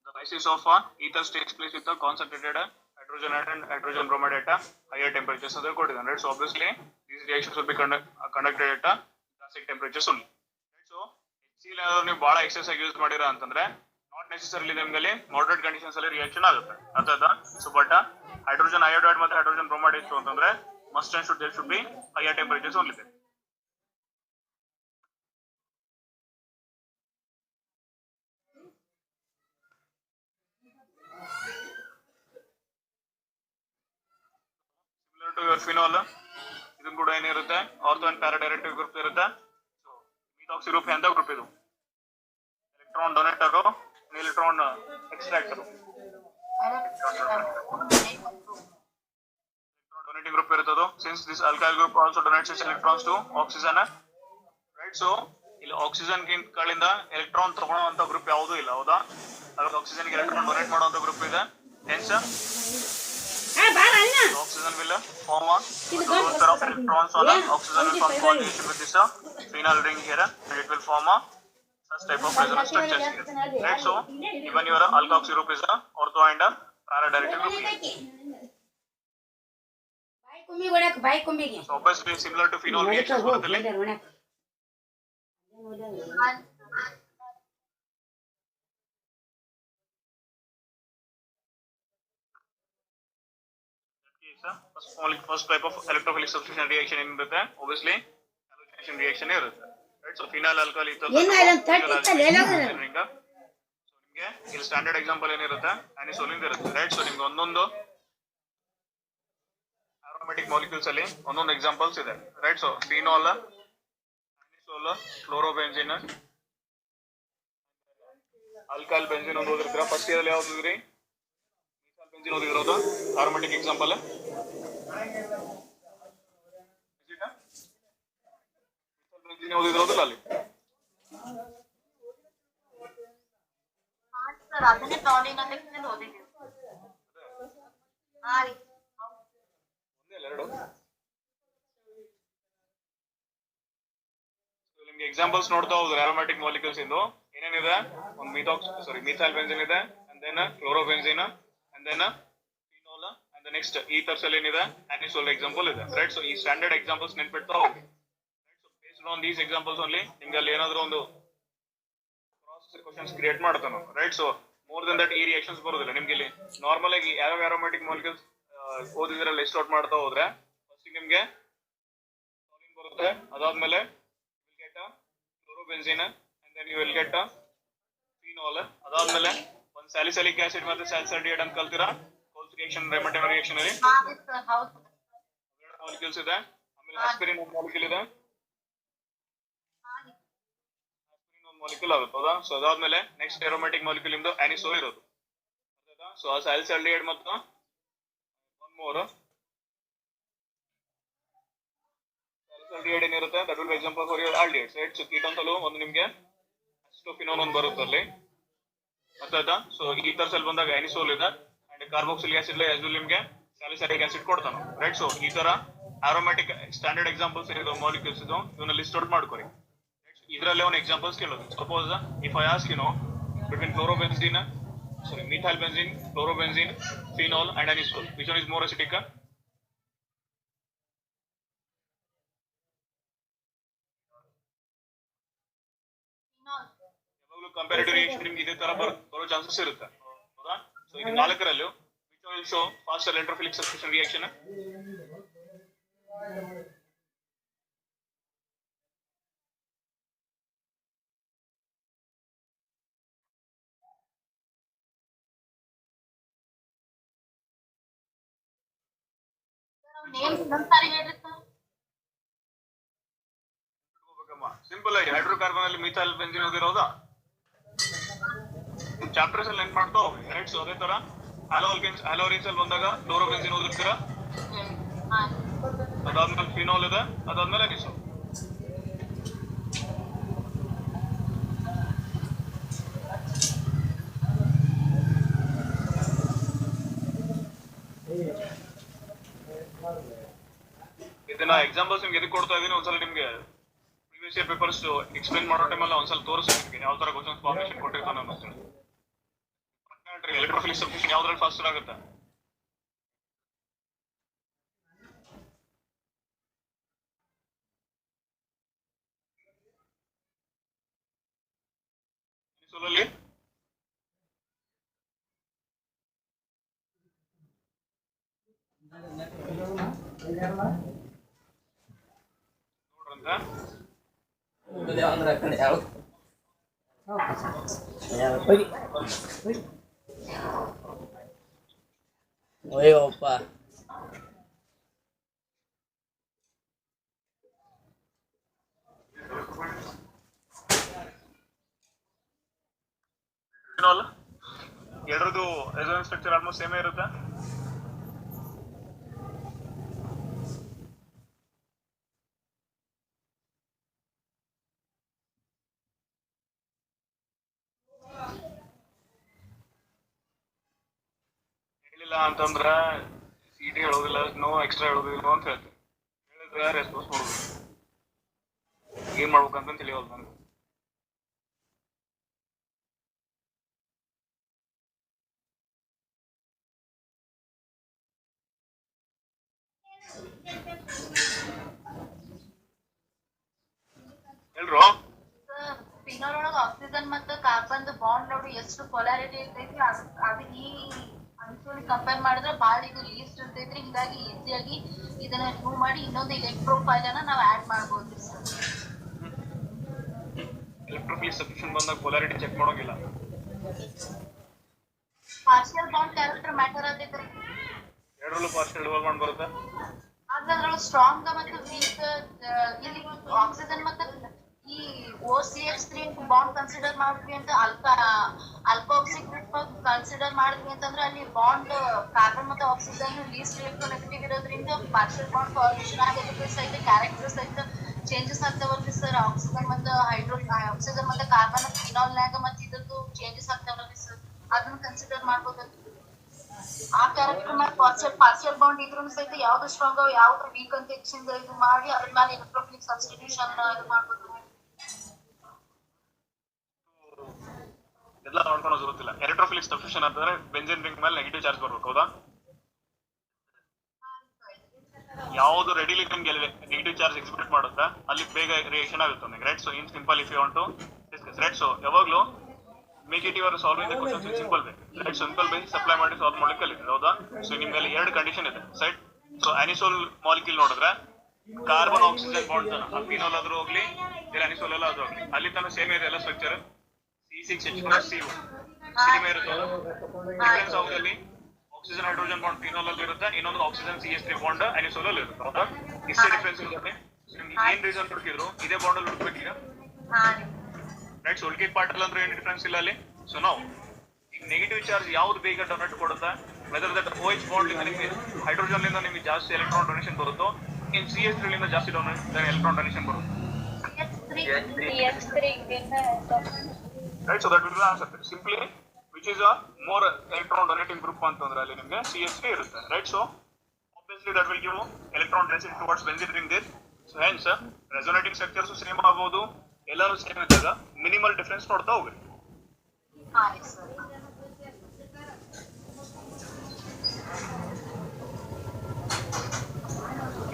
The lysis of ethers takes place with the concentrated hydrogen and hydrogen bromide at a higher temperatures. So right? So obviously these reactions will be conducted at classic temperatures only. Right? So HCl ನೀವು ಬಹಳ excess ಆಗಿ use ಮಾಡಿರ ಅಂತಂದ್ರೆ not necessarily ನಿಮಗೆ moderate conditions ಅಲ್ಲಿ reaction ಆಗುತ್ತೆ ಅರ್ಥಾಯ್ತಾ. So but hydrogen iodide ಮತ್ತೆ ಹೈಡ್ರೋಜನ್ ಬ್ರೋಮೈಡ್ ಇತ್ತು ಅಂತಂದ್ರೆ must and should be higher temperatures only. Similar to your phenol ಇದನ್ನು ಕೂಡ ಏನಿರುತ್ತೆ ortho and para directive group ಇರುತ್ತೆ. ಸೊ ಮಿಥಾಕ್ಸಿ ಗ್ರೂಪ್ ಎಂತ ಗ್ರೂಪ್ ಇದು? Electron donator, electron extractor. Donating group ಇರುತ್ತದು. Since this alkyl group also donates its electrons to oxygen, right? So ಇಲ್ಲಿ ಆಕ್ಸಿಜನ್ ಗಳಿಂದ ಎಲೆಕ್ಟ್ರಾನ್ ತಗೊಳ್ಳುವಂತ ಗ್ರೂಪ್ ಯಾವುದೂ ಇಲ್ಲ, ಹೌದಾ? ಹಾಗಾದ್ರೆ ಆಕ್ಸಿಜನ್ ಗೆ ಎಲೆಕ್ಟ್ರಾನ್ ಡೊನೇಟ್ ಮಾಡುವಂತ ಗ್ರೂಪ್ ಇದೆ. Hence oxygen will form a cluster of electrons on oxygen will form coordination with this phenyl ring here and it will form a such type of resonance structures here, right? So even your alkoxy group is a ortho and a para directive group here. So obviously similar to phenol reactions ಬರುತ್ತಲ್ಲಿ first type of electrophilic substitution reaction ಏನಿರುತ್ತೆ obviously halogenation reaction ಇರುತ್ತೆ, right? So phenyl alkyl ethyl ring. So ನಿಮಗೆ ಇಲ್ಲಿ standard example ಏನಿರುತ್ತೆ ಅನಿಸೋಲಿನ್ ಇರುತ್ತೆ, right? So ನಿಮ್ಗೆ ಒಂದೊಂದು aromatic molecules ಅಲ್ಲಿ ಒಂದೊಂದು ಎಕ್ಸಾಂಪಲ್ಸ್ ಇದೆ, right? So phenol, anisole, fluorobenzene, alkyl benzene ಒಂದು ಓದಿರ್ತೀರಾ. ಫಸ್ಟ್ ಇಯರ್ ಅಲ್ಲಿ ಯಾವ್ದು ಓದಿದ್ರಿ? ಬೆಂಜಿನ್ ಓದಿರೋದು aromatic ಎಕ್ಸಾಂಪಲ್. ಬೆಂಜಿನ್ ಓದಿರೋದಿಲ್ಲ ಅಲ್ಲಿ. ಸರ್ ಅದನ್ನೇ ಟಾಲಿನ್ ಅಂತ ಓದಿದ್ದೀವಿ. ಹಾ ರೀ, ಒಂದೇ ಅಲ್ಲ ಎರಡು. ನಿಮ್ಗೆ ಎಕ್ಸಾಂಪಲ್ಸ್ ನೋಡ್ತಾ ಹೋದ್ರೆ aromatic molecules ಇಂದು ಏನೇನಿದೆ? ಒಂದು ಮಿಥೈಲ್ ಬೆಂಜಿನ್ ಇದೆ, and then ಕ್ಲೋರೋಬೆಂಜಿನ್, and then phenol, and the next ethers ಅಲ್ಲಿ ಏನಿದೆ ಅನಿಸೋಲ್ ಎಕ್ಸಾಂಪಲ್ ಇದೆ, ರೈಟ್? ಸೊ ಈ ಸ್ಟ್ಯಾಂಡರ್ಡ್ ಎಕ್ಸಾಂಪಲ್ಸ್ ನೆನ್ಪಿಡ್ತಾ ಹೋಗಿ, right? So based on these examples only ನಿಮ್ಗೆ ಅಲ್ಲಿ ಏನಾದ್ರು ಒಂದು ಕ್ರಾಸ್ ಕ್ವೆಶ್ಚನ್ಸ್ ಕ್ರಿಯೇಟ್ ಮಾಡ್ತಾನೆ, right? So more than that ಈ ರಿಯಾಕ್ಷನ್ಸ್ ಬರೋದಿಲ್ಲ ನಿಮ್ಗೆ. ಇಲ್ಲಿ ನಾರ್ಮಲ್ ಆಗಿ ಯಾವ aromatic molecules ಓದಿದ್ರೆ ಲಿಸ್ಟ್ ಔಟ್ ಮಾಡ್ತಾ ಹೋದ್ರೆ ಫಸ್ಟ್ ನಿಮ್ಗೆ ಟಾಲಿನ್ ಬರುತ್ತೆ, ಅದಾದ್ಮೇಲೆ will get ಕ್ಲೋರೋಬೆಂಜಿನ್, and then you will get phenol, ಅದಾದ್ಮೇಲೆ ಒಂದು ಸ್ಯಾಲಿಸಿಲಿಕ್ ಆಸಿಡ್ ಮತ್ತೆ ಸ್ಯಾಲ್ಸಿಲ್ಡಿಹೈಡ್ ಅಂತ ಕಲ್ತೀರಾ ಕೋಲ್ಸ್ ರಿಯಾಕ್ಷನ್, ರೆಮಟೈಮ್ ರಿಯಾಕ್ಷನ್ ಅಲ್ಲಿ ಹಾ ರೀ ಸರ್, ಹೌದು. ಮಾಲಿಕ್ಯೂಲ್ಸ್ ಇದೆ. ಆಮೇಲೆ ಆಸ್ಪಿರಿನ್ ಒಂದು ಮಾಲಿಕ್ಯೂಲ್ ಇದೆ, ಆಸ್ಪಿರಿನ್ ಒಂದು ಮಾಲಿಕ್ಯೂಲ್ ಆಗುತ್ತೆ, ಹೌದಾ? ಸೊ ಅದಾದ್ಮೇಲೆ ನೆಕ್ಸ್ಟ್ aromatic molecule ಇಂದು ಅನಿಸೋಲ್ ಇರೋದು, ಸೊ ಸ್ಯಾಲಿಸಲ್ಡಿಹೈಡ್ ಮತ್ತು ಒನ್ ಮೋರ್ ಸ್ಯಾಲಿಸಲ್ಡಿಹೈಡ್ ಏನಿರುತ್ತೆ that will be example for your aldehydes right. So ketones ಅಲ್ಲೂ ಒಂದು ನಿಮಗೆ ಅಸಿಟೋಫಿನೋನ್ ಒಂದು ಬರುತ್ತೆ ಅಲ್ಲಿ ಗೊತ್ತಾಯ್ತಾ. ಸೊ ಈ ತರ ಸೆಲ್ ಬಂದಾಗ ಅನಿಸೋಲ್ ಇದೆ and carboxylic acid as well ನಿಮಗೆ ಸ್ಯಾಲಿಸೈಲಿಕ್ ಆಸಿಡ್ ಕೊಡ್ತಾನೆ ರೈಟ್. ಸೊ ಈ ತರ ಆರೋಮ್ಯಾಟಿಕ್ ಸ್ಟ್ಯಾಂಡರ್ಡ್ ಎಕ್ಸಾಂಪಲ್ಸ್ ಏನಿದೆ ಮಾಲಿಕ್ಯೂಲ್ಸ್ ಇದು ಇವನ್ನ ಲಿಸ್ಟ್ ಔಟ್ ಮಾಡ್ಕೊರಿ. ಇದರಲ್ಲೇ ಒಂದು ಎಕ್ಸಾಂಪಲ್ಸ್ ಕೇಳೋದು. Suppose if I ask between chlorobenzene methyl benzene, chlorobenzene, phenol and anisole, which one is more acidic? ಯಾವಾಗಲೂ ಕಂಪ್ಯಾರಿಟಿವ್ ರಿಯಾಕ್ಷನ್ ನಿಮ್ಗೆ ಇದೇ ತರ ಬರೋ ಚಾನ್ಸಸ್ ಇರುತ್ತೆ ಹೌದಾ. ಸೊ ಇದು ನಾಲ್ಕರಲ್ಲೂ which one will show faster electrophilic substitution reaction? Simple ಆಗಿ ಹೈಡ್ರೋಕಾರ್ಬನ್ ಅಲ್ಲಿ ಮಿಥೈಲ್ ಬೆಂಜಿನ್ ಓದಿರೋದಾ ಚಾಪ್ಟರ್ಸ್ ಅಲ್ಲಿ ನೆನ್ಪ್ ಮಾಡ್ತಾ ಹೋಗಿ ರೈಟ್. ಸೊ ಅದೇ ತರ ಹ್ಯಾಲೋರಿನ್ಸ್ ಅಲ್ಲಿ ಬಂದಾಗ ಕ್ಲೋರೋಬೆನ್ಜಿನ್ ಓದಿರ್ತೀರಾ, ಅದಾದ್ಮೇಲೆ ಫಿನೋಲ್ ಇದೆ, ಅದಾದ್ಮೇಲೆ ಅನಿಸೋಲ್. ಇದನ್ನ ಎಕ್ಸಾಂಪಲ್ಸ್ ನಿಮ್ಗೆ ಎದಕ್ಕೆ ಕೊಡ್ತಾ ಇದೀನಿ, ಒಂದ್ಸಲ ನಿಮ್ಗೆ ಪ್ರೀವಿಯಸ್ ಇಯರ್ ಪೇಪರ್ಸ್ ಎಕ್ಸ್ಪ್ಲೈನ್ ಮಾಡೋ ಟೈಮಲ್ಲಿ ಒಂದ್ಸಲ ತೋರಿಸ್ತೀನಿ ಯಾವ ತರ ಕ್ವಶನ್ಸ್ ಫಾರ್ಮೇಷನ್ ಕೊಟ್ಟಿರ್ತಾನೆ ಅನ್ನೋದು. ಎಲೆಕ್ಟ್ರೋಫಿಲಿಕ್ ಸಬ್ಸ್ಟಿಟ್ಯೂಷನ್ ಯಾವ್ದ್ರಲ್ಲಿ ಫಾಸ್ಟರ್ ಆಗುತ್ತೆ? ಅನಿಸೋಲಲ್ಲಿ ಒಯ್ಯಪ್ಪ ಎರಡರದು ರೆಸೊನೆನ್ಸ್ ಸ್ಟ್ರಕ್ಚರ್ ಆಲ್ಮೋಸ್ಟ್ ಸೇಮೇ ಇರುತ್ತೆ. ಹೇಳಿಲ್ಲ ಅಂತಂದ್ರೆ ಸಿಟಿ ಹೇಳೋದಿಲ್ಲ, ನೋ ಎಕ್ಸ್ಟ್ರಾ ಹೇಳೋದಿಲ್ಲ ಅಂತ ಹೇಳ್ತೀನಿ. ಹೇಳಿದ್ರೆ ರೆಸ್ಪಾನ್ಸ್ ಮಾಡೋದು ಏನ್ ಮಾಡ್ಬೇಕಂತ ತಿಳಿಯೋದು ನನಗೆ. ಎಲ್ರು ಫಿನಾಲ್ ಒಳಗ ಆಕ್ಸಿಜನ್ ಮತ್ತು ಕಾರ್ಬನ್ ಬಾಂಡ್ ನೋಡಿ ಎಷ್ಟು ಪೊಲಾರಿಟಿ ಇರ್ತೈತಿ, ಅದು ಈ ಅನಿಸೋಲಿಗೆ ಕಂಪೇರ್ ಮಾಡಿದ್ರೆ ಭಾಳ ಇದು ಲೀಸ್ಟ್ ಇರ್ತೈತ್ರಿ. ಹಿಂಗಾಗಿ ಈಸಿಯಾಗಿ ಇದನ್ನ ಮೂವ್ ಮಾಡಿ ಇನ್ನೊಂದು ಎಲೆಕ್ಟ್ರೋಫೈಲ್ ಅನ್ನ ನಾವು ಆಡ್ ಮಾಡ್ಬೋದು ಸರ್. ಎಲೆಕ್ಟ್ರೋಫಿಲಿಕ್ ಸಬ್ಸ್ಟಿಟ್ಯೂಷನ್ ಬಂದಾಗ ಪೊಲಾರಿಟಿ ಚೆಕ್ ಮಾಡೋಂಗಿಲ್ಲ. ಪಾರ್ಷಿಯಲ್ ಬಾಂಡ್ ಕ್ಯಾರೆಕ್ಟರ್ ಮ್ಯಾಟರ್ ಆಗೈತ್ರಿ. ಎರಡರಲ್ಲೂ ಪಾರ್ಷಿಯಲ್ ಡಿವೈಡ್ ಮಾಡಿ ಬರುತ್ತೆ. ಆದ್ರೆ ಅದ್ರೊಳಗೆ ಸ್ಟ್ರಾಂಗ್ ಮತ್ತು ವೀಕ್ ಇಲ್ಲಿ ಆಕ್ಸಿಜನ್ ಮತ್ತು ಈ OCH3 ಬಾಂಡ್ ಕನ್ಸಿಡರ್ ಮಾಡಿದ್ವಿ ಅಂತ ಅಲ್ಕೋಕ್ಸಿಕ್ ಗ್ರೂಪ್ ಕನ್ಸಿಡರ್ ಮಾಡಿದ್ವಿ ಅಂತಂದ್ರೆ ಅಲ್ಲಿ ಬಾಂಡ್ ಕಾರ್ಬನ್ ಮತ್ತು ಆಕ್ಸಿಜನ್ ಲೀಸ್ಟ್ ಎಲೆಕ್ಟ್ರೋನೆಗೆಟಿವ್ ಇರೋದ್ರಿಂದ ಪಾರ್ಷಿಯಲ್ ಬಾಂಡ್ ಫಾರ್ಮೇಷನ್ ಆಗೋದಕ್ಕೆ ಸಹಿತ ಕ್ಯಾರೆಕ್ಟರ್ ಸಹಿತ ಚೇಂಜಸ್ ಆಗ್ತಾವಲ್ರಿ ಸರ್. ಆಕ್ಸಿಜನ್ ಮತ್ತು ಆಕ್ಸಿಜನ್ ಮತ್ತು ಕಾರ್ಬನ್ ಫಿನಾಲ್ನಾಗ ಮತ್ತು ಇದ್ರದ್ದು ಚೇಂಜಸ್ ಆಗ್ತಾವಲ್ರಿ ಸರ್, ಅದನ್ನ ಕನ್ಸಿಡರ್ ಮಾಡ್ಬೋದಲ್ರಿ. ಆ ಕ್ಯಾರೆಕ್ಟರ್ ಮೇಲೆ ಪಾರ್ಷಿಯಲ್ ಬಾಂಡ್ ಇದ್ರೂ ಸಹಿತ ಯಾವ್ದು ಸ್ಟ್ರಾಂಗ್ ಯಾವ್ದು ವೀಕ್ ಅಂತ ಎಕ್ಸ್ಚೇಂಜ್ ಇದು ಮಾಡಿ ಅದ್ರ ಮೇಲೆ ಎಲೆಕ್ಟ್ರೋಫಿಲಿಕ್ ಸಬ್ಸ್ಟಿಟ್ಯೂಷನ್ ಇದು ಮಾಡ್ಬೋದು. ಎಲ್ಲ ನೋಡ್ಕೊಳೋದು ಗೊತ್ತಿಲ್ಲ. ಎಲೆಕ್ಟ್ರೋಫಿಲಿಕ್ ಸಬ್ಸ್ಟಿಟ್ಯೂಷನ್ ಅಂತಂದ್ರೆ ಬೆಂಜಿನ್ ರಿಂಗ್ ಮೇಲೆ ನೆಗೆಟಿವ್ ಚಾರ್ಜ್ ಬರ್ಬೇಕು ಹೌದಾ. ಯಾವ್ದು ರೆಡಿಲಿ ನಿಮ್ಗೆ ನೆಗೆಟಿವ್ ಚಾರ್ಜ್ ಎಕ್ಸಿಬಿಟ್ ಮಾಡುತ್ತಾ ಅಲ್ಲಿ ಬೇಗ ರಿಯಾಕ್ಷನ್ ಆಗುತ್ತೆ ನಿಮಗೆ right. So in simple if you want to discuss right. So ಯಾವಾಗಲೂ make it your solving the questions in simple way right. Simple way supply ಮಾಡಿ ಸಾಲ್ವ್ ಮಾಡ್ಲಿಕ್ಕೆ ಕಲಿತೀವಿ ಹೌದಾ. ಸೊ ನಿಮ್ಗೆ ಎರಡು ಕಂಡೀಷನ್ ಇದೆ ಸೈಟ್. ಸೊ ಅನಿಸೋಲ್ ಮಾಲಿಕ್ಯೂಲ್ ನೋಡಿದ್ರೆ carbon oxygen bond ತನ ಫಿನೋಲ್ ಆದ್ರೂ ಹೋಗ್ಲಿ ಇಲ್ಲ ಅನಿಸೋಲ್ ಎಲ್ಲ ಆದ್ರೂ ಹೋಗ್ಲಿ ಅಲ್ಲಿ ತನ ಸೇಮ್ ಇದೆ ಎಲ್ಲ ಸ್ಟ್ರಕ್ಚರ್. C6H+CO ಸೇಮ್ ಇರುತ್ತೆ. ಡಿಫರೆನ್ಸ್ ಆಗೋದಲ್ಲಿ ಆಕ್ಸಿಜನ್ ಹೈಡ್ರೋಜನ್ ಬಾಂಡ್ ಫಿನೋಲ್ ಅಲ್ಲಿ ಇರುತ್ತೆ, ಇನ್ನೊಂದು ಆಕ್ಸಿಜನ್ CH3 ಬಾಂಡ್ ಅನಿಸೋಲ್ ಅಲ್ಲಿ ಇರುತ್ತೆ ಹೌದಾ. ಇಷ್ಟೇ ಡಿಫರೆನ್ಸ್ ಇರುತ್ತೆ. ಏನ್ ರೀಸನ್ ಹುಡುಕಿದ್ರು ಇದೇ ಬಾಂಡ್ ಅಲ್ಲಿ ಹುಡುಕ್ಬೇಕೀಗ ರೈಟ್. ಸೊ ಉಳ್ಕಿದ ಪಾರ್ಟ್ ಅಲ್ಲಿ ಅಂದ್ರೆ ಏನು ಡಿಫರೆನ್ಸ್ ಇಲ್ಲ ಅಲ್ಲಿ. ಸೊ ನಾವು ಈಗ ನೆಗೆಟಿವ್ ಚಾರ್ಜ್ ಯಾವ್ದು ಬೇಗ ಡೊನೇಟ್ ಕೊಡುತ್ತೆ, ವೆದರ್ ದಟ್ OH ಬಾಂಡ್ ಇಂದ ನಿಮಗೆ ಹೈಡ್ರೋಜನ್ ಇಂದ ನಿಮಗೆ ಜಾಸ್ತಿ ಎಲೆಕ್ಟ್ರಾನ್ ಡೊನೇಷನ್ ಬರುತ್ತೋ, ಇನ್ CH3 ಇಂದ ಜಾಸ್ತಿ ಎಲೆಕ್ಟ್ರಾನ್ ಡೊನೇಷನ್ ಬರುತ್ತೆ. Right, so that will be the answer. Simply, which is a more electron donating group ಅಂತಂದ್ರೆ ಅಲ್ಲಿ ನಿಮಗೆ CH3 ಇರುತ್ತೆ. Right, so obviously that will give electron density towards benzene ring there. So hence resonating structures same ಆಗಬಹುದು, ಎಲ್ಲಾನು same ಇದ್ದಾಗ minimal difference ನೋಡ್ತಾ ಹೋಗ್ರಿ. ಹಾ ಸರ್.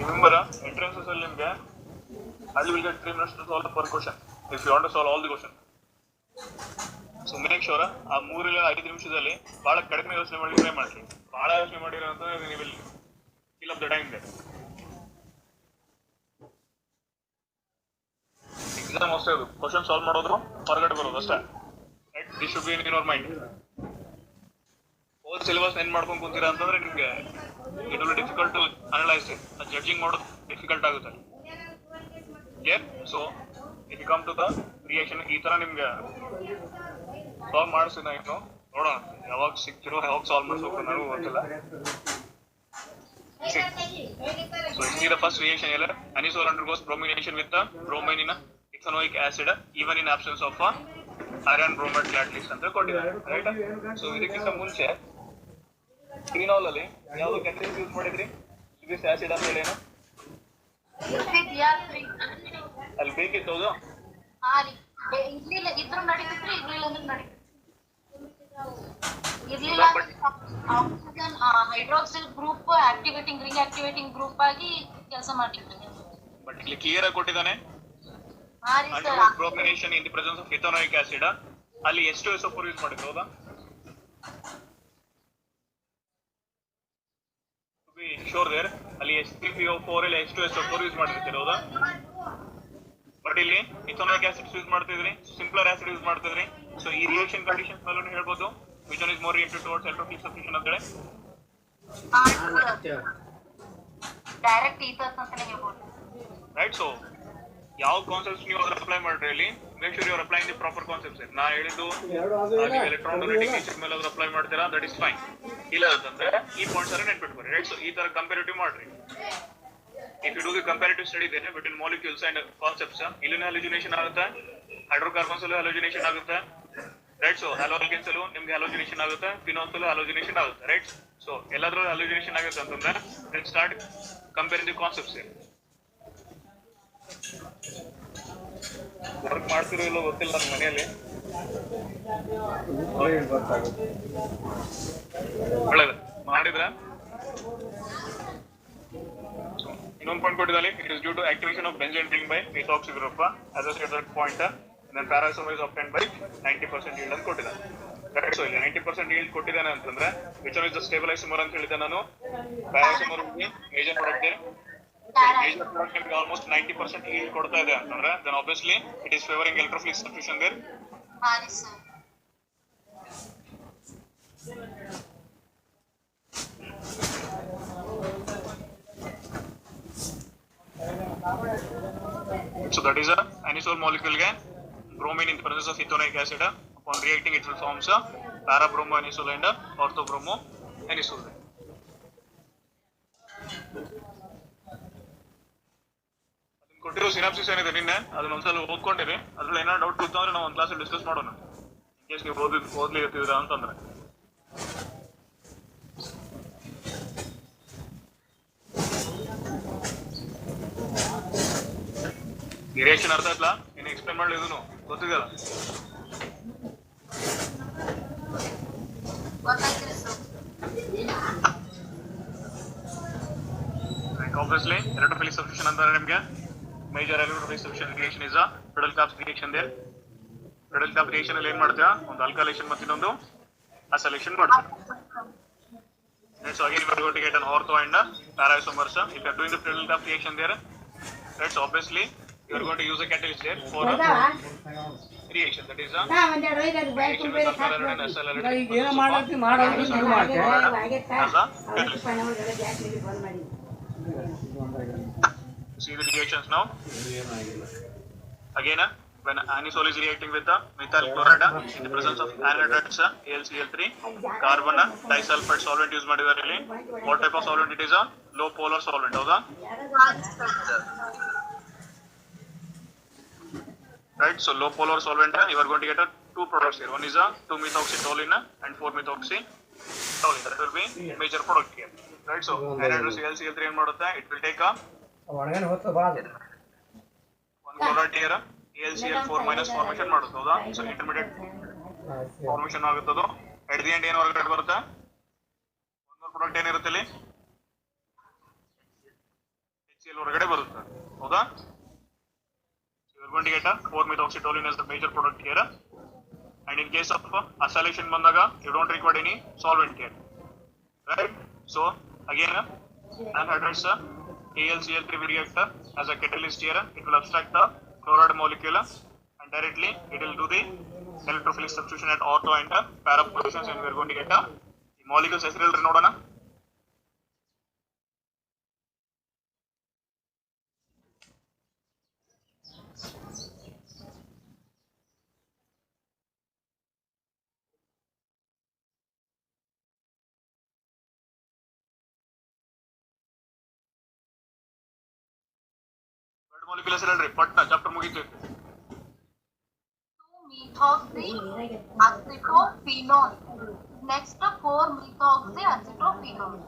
Remember, entrances ಅಲ್ಲಿ ನಿಮಗೆ ಅಲ್ಲಿ will get 3 minutes to solve per question if you want to solve all the question. So make sure ಆ 3 ಇಲ್ಲ 5 ನಿಮಿಷದಲ್ಲಿ ಬಹಳ ಕಡಿಮೆ ಯೋಚನೆ ಮಾಡಿ ಟ್ರೈ ಮಾಡ್ರಿ. ಬಹಳ ಯೋಚನೆ ಮಾಡಿರೋ ಅಂತ ನೀವು will fill up the time there. Exam ಅಷ್ಟೇ ಅದು, ಕ್ವಶನ್ ಸಾಲ್ವ್ ಮಾಡೋದು ಹೊರಗಡೆ ಬರೋದು ಅಷ್ಟೇ. Right, this should be in your mind. Whole syllabus ಏನ್ ಮಾಡ್ಕೊಂಡು ಕುಂತೀರಾ ಅಂತಂದ್ರೆ ನಿಮ್ಗೆ it will difficult to analyse it, judging ಮಾಡೋದು ಡಿಫಿಕಲ್ಟ್ ಆಗುತ್ತೆ. So if you come to the reaction ಈ ತರ ನಿಮ್ಗೆ ಸಾಲ್ವ್ ಮಾಡಿಸಿದ ಇನ್ನು ನೋಡೋಣ ಯಾವಾಗ ಸಿಗ್ತಿರೋ ಯಾವಾಗ ಸಾಲ್ವ್ ಮಾಡಿಸ್ಬೇಕು ನನಗೂ ಗೊತ್ತಿಲ್ಲ. So you see the first reaction here, anisole undergoes bromination with the bromine in ethanoic acid even in absence of a iron bromide catalyst ಅಂತ ಕೊಟ್ಟಿದ್ದಾರೆ. ರೈಟ್, ಸೊ ಇದಕ್ಕಿಂತ ಮುಂಚೆ ಫಿನಾಲ್ ಅಲ್ಲಿ ಯಾವುದು catalyst ಯೂಸ್ ಮಾಡಿದ್ರಿ? ಸಿಲಿಸ್ ಆಸಿಡ್ ಅಂತ ಹೇಳಿ ಏನು ಅಲ್ಲಿ ಬೇಕಿತ್ತು? ಹೌದು, ಇದ್ರು ನಡೀತಿದ್ರಿ, ಇರ್ಲಿಲ್ಲ ಅಂದ್ರೆ ನಡೀತಿದ್ರಿ. ಇರ್ಲಿಲ್ಲ oxygen hydroxyl group activating ring activating group ಆಗಿ ಕೆಲಸ ಮಾಡಿದ್ರಿ. ಬಟ್ ಇಲ್ಲಿ ಕ್ಲಿಯರ್ ಆಗಿ ಕೊಟ್ಟಿದ್ದಾನೆ bromination in the presence of ethanoic acid. ಅಲ್ಲಿ H2SO4 ಯೂಸ್ ಮಾಡಿದ್ರು. ಹೌದಾ? ಟು ಬಿ ಶೋರ್ ದೇರ್ ಅಲ್ಲಿ H3PO4 ಇಲ್ಲ H2SO4 ಯೂಸ್ ಮಾಡಿರ್ತೀರಿ. ಹೌದಾ? ಬಟ್ ಇಲ್ಲಿ ಇಥಾನೋಯಿಕ್ ಆಸಿಡ್ ಯೂಸ್ ಮಾಡ್ತಿದ್ರಿ, ಸಿಂಪ್ಲರ್ ಆಸಿಡ್ ಯೂಸ್ ಮಾಡ್ತಿದ್ರಿ. ಸೊ ಈ ರಿಯಾಕ್ಷನ್ ಕಂಡೀಷನ್ಸ್ ಮೇಲೂ ಹೇಳ್ಬೋದು which one is more reactive towards electrophilic substitution ಅಂತ ಹೇಳಿ. ಡೈರೆಕ್ಟ್ ಈಥರ್ಸ್ ಅಂತಾನೆ ಹೇಳ್ಬೋದು. ರೈಟ್, ಸೊ ಯಾವ ಕಾನ್ಸೆಪ್ಟ್ಸ್ ನೀವು ಅದನ್ನ ಅಪ್ಲೈ ಮಾಡ್ರಿ ಅಲ್ಲಿ make sure you are applying the proper concepts. ನಾ ಹೇಳಿದ್ದು ನೀವು ಎಲೆಕ್ಟ್ರಾನ್ ಡೊನೇಟಿಂಗ್ ನೇಚರ್ ಮೇಲೆ ಅದ್ರ ಅಪ್ಲೈ ಮಾಡ್ತೀರಾ, ದಟ್ ಇಸ್ ಫೈನ್. ಇಲ್ಲ ಅಂತಂದ್ರೆ ಈ ಪಾಯಿಂಟ್ಸ್ ಅನ್ನ ನೆನ್ಪಿಟ್ಕೊರಿ. ರೈಟ್, ಸೊ ಈ ತರ ಕಂಪ್ಯಾರಿಟಿವ್ ಮಾಡ್ರಿ. If you do the comparative study then between molecules and concepts, ಇಲ್ಲಿನ ಹ್ಯಾಲೋಜಿನೇಷನ್ ಆಗುತ್ತೆ, ಹೈಡ್ರೋಕಾರ್ಬನ್ಸ್ ಅಲ್ಲೂ ಹ್ಯಾಲೋಜಿನೇಷನ್ ಆಗುತ್ತೆ. ರೈಟ್, ಸೊ ಹ್ಯಾಲೋಆಲ್ಕೇನ್ಸ್ ಅಲ್ಲೂ ನಿಮ್ಗೆ ಹ್ಯಾಲೋಜಿನೇಷನ್ ಆಗುತ್ತೆ, ಫಿನಾಲ್ಸ್ ಅಲ್ಲೂ ಹ್ಯಾಲೋಜಿನೇಷನ್ ಆಗುತ್ತೆ. ರೈಟ್, ಸೊ ಎಲ್ಲಾದ್ರಲ್ಲೂ ಹ್ಯಾಲೋಜಿನೇಷನ್ ಆಗುತ್ತೆ ಅಂತಂದ್ರೆ then start comparing the concepts. Work ಮಾಡ್ತಿರೋ ಇಲ್ಲೋ ಗೊತ್ತಿಲ್ಲ ನನ್ನ ಮನೆಯಲ್ಲಿ. ಒಳ್ಳೆದು ಮಾಡಿದ್ರ. ಇನ್ನೊಂದು ಪಾಯಿಂಟ್ ಕೊಟ್ಟಿದ್ದಾರೆ, it is due to activation of benzene ring by methoxy group as a stated point, and then parasomer is obtained by 90% yield ಅಂತ ಕೊಟ್ಟಿದ್ದಾರೆ. ಕರೆಕ್ಟ್, ಸೊ ಇಲ್ಲಿ 90% yield ಕೊಟ್ಟಿದ್ದಾನೆ ಅಂತಂದ್ರೆ which one is the stable isomer ಅಂತ ಹೇಳಿದೆ ನಾನು. parasomer major product major product ನಿಮಗೆ almost 90% yield ಕೊಡ್ತಾ ಇದೆ ಅಂತಂದ್ರೆ then obviously it is favoring electrophilic substitution there. ಹಾರಿ sir. So that is a anisole molecule ಗೆ bromine in the presence of ethanoic acid. Upon reacting it will forms a parabromo anisole and orthobromo anisole. ಅದನ್ನ ಕೊಟ್ಟಿರೋ synopsis ಏನಿದೆ ನಿನ್ನೆ ಅದನ್ನ ಒಂದ್ಸಲ ಓದ್ಕೊಂಡಿರಿ. ಅದ್ರಲ್ಲಿ ಏನಾದ್ರು ಡೌಟ್ ಇತ್ತು ಅಂದ್ರೆ ನಾವು ಒಂದು ಕ್ಲಾಸ್ ಡಿಸ್ಕಸ್ ಮಾಡೋಣ. ಇನ್ ಕೇಸ್ ನೀವು ಓದ್ಲಿರ್ತೀರಾ ಅಂತಂದ್ರೆ. ರಿಯಾಕ್ಷನ್ ಅರ್ಥ ಆಯ್ತಲ್ಲ? ಏನು ಎಕ್ಸ್ಪ್ಲೇನ್ ಮಾಡ್ಲಿ ಇದನ್ನು ಗೊತ್ತಿದೆಯಲ್ಲ? Obviously, electrophilic substitution ಅಂದ್ರೆ ನಿಮಗೆ major electrophilic substitution reaction is a Prudel-Clapes reaction there. Prudel-Clapes reaction ಅಲ್ಲಿ ಏನ್ ಮಾಡ್ತೀರಾ? ಒಂದು alkylation ಮತ್ತು ಇನ್ನೊಂದು acylation ಮಾಡ್ತೀರಾ. So again we are going to get an ortho and para-isomers. If you are doing the Prudel-Clapes reaction there, right, so obviously you are going to use a catalyst there for a reaction, that is a reaction with alkylated and acylated as a catalyst. See the reactions now. Again, when anisole is reacting with the methyl chloride in the presence of anhydrous AlCl3 carbon disulfide solvent use ಮಾಡಿದ್ದಾರೆ ಇಲ್ಲಿ. What type of solvent it is? A low polar solvent. ಹೌದಾ? Right, so low polar solvent, you are going to get two products here. One is a 2-methoxytoluene and 4-methoxytoluene. That will be major product here. Right, so anhydrous AlCl3 ಏನು ಮಾಡುತ್ತೆ? It will take a one chloride here AlCl4 minus formation ಮಾಡುತ್ತೆ. ಹೌದಾ? So intermediate formation ಆಗುತ್ತದು. At the end ಏನು ಹೊರಗಡೆ ಬರುತ್ತೆ? ಒಂದು product ಏನಿರುತ್ತೆ ಇಲ್ಲಿ? HCl ಹೊರಗಡೆ ಬರುತ್ತೆ. ಹೌದಾ? You are going to get a 4-methoxytoluene as the major product here, and in case of acylation bandaga you don't require any solvent here, right? So again anhydrous AlCl3 will react as a catalyst here. It will abstract the chloride molecule and directly it will do the electrophilic substitution at ortho and para positions, and we are going to get the molecules ಹೆಸರು ನೋಡೋಣ. molecule ಹೆಸರು ಹೇಳ್ರಿ ಪಟ್ಟ chapter ಮುಗಿತು. 2-methoxyacetophenone. Next 4-methoxyacetophenone.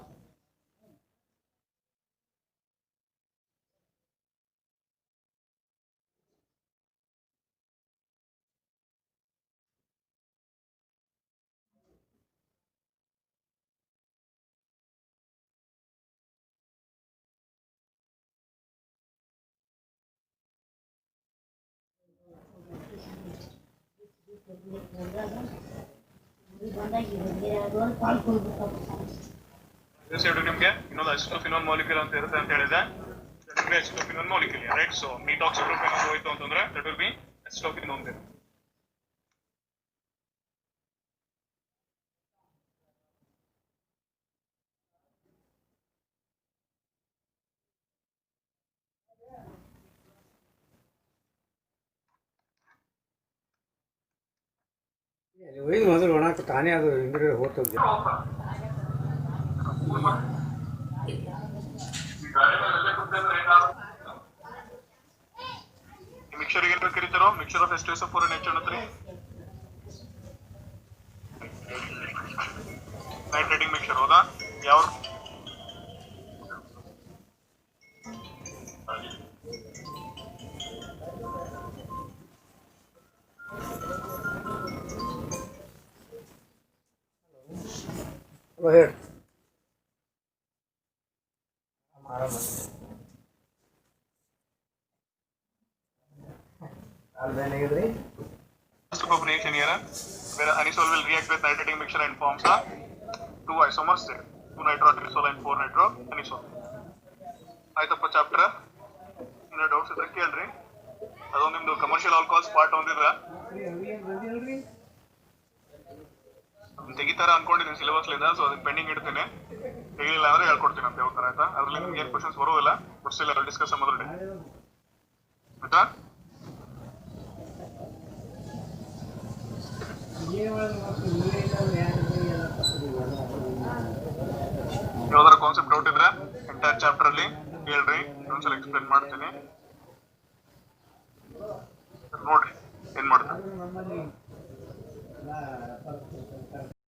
ನಿಮಗೆ ಇನ್ನೊಂದು acetophenone molecule ಅಂತ ಇರುತ್ತೆ ಅಂತ ಹೇಳಿದೆ. ನಿಮಗೆ ಅಸಿಟೋಫಿನೋನ್ ಮಾಲಿಕ್ಯೂಲ್, ರೈಟ್? ಸೊ ಮೆಟಾಕ್ಸಿಪ್ರೋಫೆನಾಲ್ ಹೋಯ್ತು ಅಂತಂದ್ರೆ ದಟ್ ವಿಲ್ ಬಿ ಅಸಿಟೋಫಿನೋನ್. ಮೊದಲು ಒಣಕ್ಕೆ ತಾನೇ ಅದು ಇಂದ್ರೆ ಹೋಗ್ತದೆ. ಮಿಕ್ಸರ್ ಏನು ಕರೀತಾರೋ mixer of H2SO4 and H1O3 nitrating mixer. ಹೌದಾ? ಯಾವ Go ahead. First of reaction here, where anisole will react with nitrating mixture and forms a two isomers there, 2-nitroanisole and 4-nitroanisole. ಆಯ್ತಪ್ಪ chapter. ಇನ್ನೂ doubts ಇದ್ರೆ ಕೇಳ್ರಿ. ಅದೊಂದು ನಿಮ್ದು commercial alcohols part ಒಂದಿದ್ರ ತೆಗಿತಾರ ಅನ್ಕೊಂಡಿದ್ದೀನಿ ಸಿಲೆಬಸ್ಲಿಂದ. ಸೊ ಅದನ್ನ ಪೆಂಡಿಂಗ್ ಇಡ್ತೀನಿ. ತೆಗಿಲಿಲ್ಲ ಅಂದ್ರೆ ಹೇಳ್ಕೊಡ್ತೀನಿ ಅಂತ ಹೇಳ್ತಾರೆ. ಆಯ್ತಾ? ಅದ್ರಲ್ಲಿ ನಿಮ್ಗೆ ಏನು ಕ್ವಶನ್ಸ್ ಬರೋದಿಲ್ಲ. ಬಟ್ ಸ್ಟಿಲ್ ಡಿಸ್ಕಸ್ ಮಾಡೋದು ಡೇ. ಆಯ್ತಾ? ಯಾವ್ದಾರ ಕಾನ್ಸೆಪ್ಟ್ ಡೌಟ್ ಇದ್ರೆ ಎಂಟೈರ್ ಚಾಪ್ಟರ್ ಅಲ್ಲಿ ಹೇಳ್ರಿ, ಇನ್ನೊಂದ್ಸಲ ಎಕ್ಸ್ಪ್ಲೇನ್ ಮಾಡ್ತೀನಿ. ನೋಡ್ರಿ ಏನ್ ಮಾಡ್ತಾರೆ.